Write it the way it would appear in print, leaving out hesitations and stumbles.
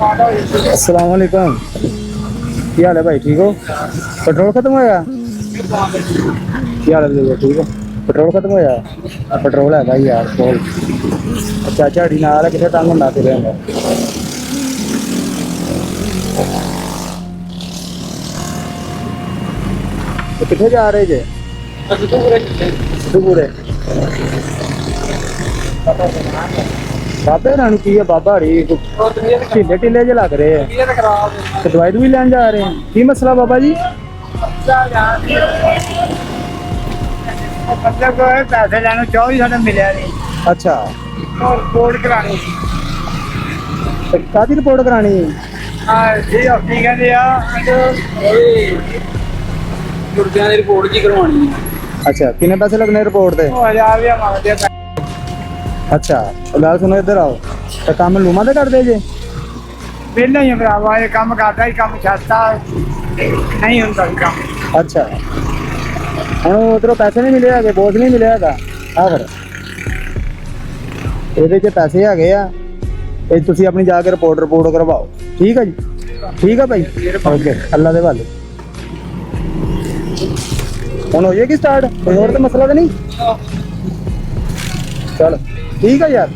अस्सलाम वालेकुम। क्या हाल है भाई, ठीक हो? पेट्रोल खत्म होया? क्या हाल है भैया, ठीक हो? पेट्रोल खत्म होया? पेट्रोल है भाई यार कोल। अच्छा झाड़ी नाल किथे तंग होंदा फिर तो किथे जा रहे जे? सिद्धूपुरे। बाबे रानू की है बाबा हरी ढीले ढीले जे लग रहे हैं। तो दवाई भी लैन जा रहे हैं, की मसला बाबा जी? मतलब पैसे लेने चाहो साढ़े मिले नहीं। अच्छा और रिपोर्ट करानी कादी रिपोर्ट करानी? जी हफ्ती कहते गुर्दियां ਦੀ ਰਿਪੋਰਟ ਕੀ ਕਰਵਾਉਣੀ ਹੈ। अच्छा कितने पैसे लगने रिपोर्ट पे? 1000 रुपया मांगते हैं। अच्छा गल सुनो इधर आओ, तो काम लूमा दे कर दे जे? वेला ही भरावा ये कम करता ही कम छाता नहीं होता काम। अच्छा ਹੁਣ ਉਧਰੋਂ ਪੈਸੇ ਨਹੀਂ ਮਿਲੇ ਹੈਗੇ, ਬੋਝ ਨਹੀਂ ਮਿਲਿਆ ਹੈਗਾ ਆ ਫਿਰ ਇਹਦੇ 'ਚ ਪੈਸੇ ਹੈਗੇ ਆ, ਇਹ ਤੁਸੀਂ ਆਪਣੀ ਜਾ ਕੇ ਰਿਪੋਰਟ ਕਰਵਾਓ। ਠੀਕ ਹੈ ਜੀ, ਠੀਕ ਹੈ ਭਾਈ, ਓਕੇ ਅੱਲਾ ਦੇ ਹਵਾਲੇ। ਹੁਣ ਹੋ ਜਾਏਗੀ ਸਟਾਰਟ, ਕੋਈ ਹੋਰ ਤਾਂ ਮਸਲਾ ਤਾਂ ਨਹੀਂ? ਚਲ ਠੀਕ ਹੈ ਯਾਰ।